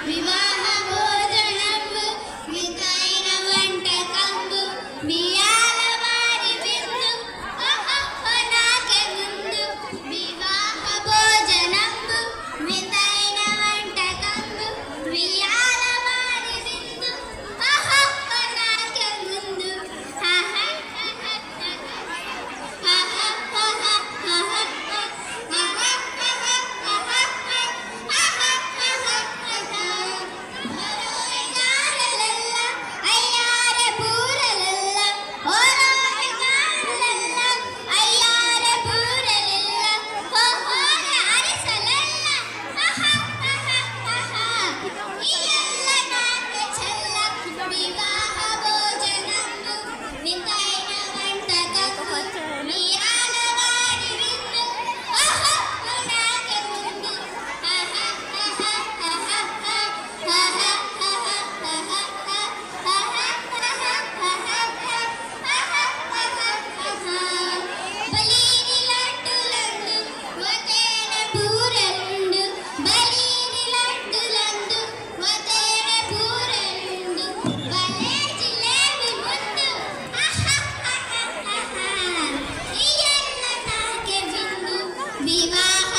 వివాహ భోజనంబు వింతైన వంటకంబు బియ్యాల వారి విందు నాకే ముందు వివాహ భోజనంబు వింతైన వంటకంబు బియ్యాల వారి విందు నాకే ముందు వివాహ భోజనంబు వింతైన వంటకంబు బియ్యాల వారి విందు నాకే ముందు బలీని లడ్డులందు వతేన బూరెలుండు బలీని లడ్డులందు వతేన బూరెలుండు భలే జిలేబి ముందు ఇయ్యన్న నాకే విందు వివాహ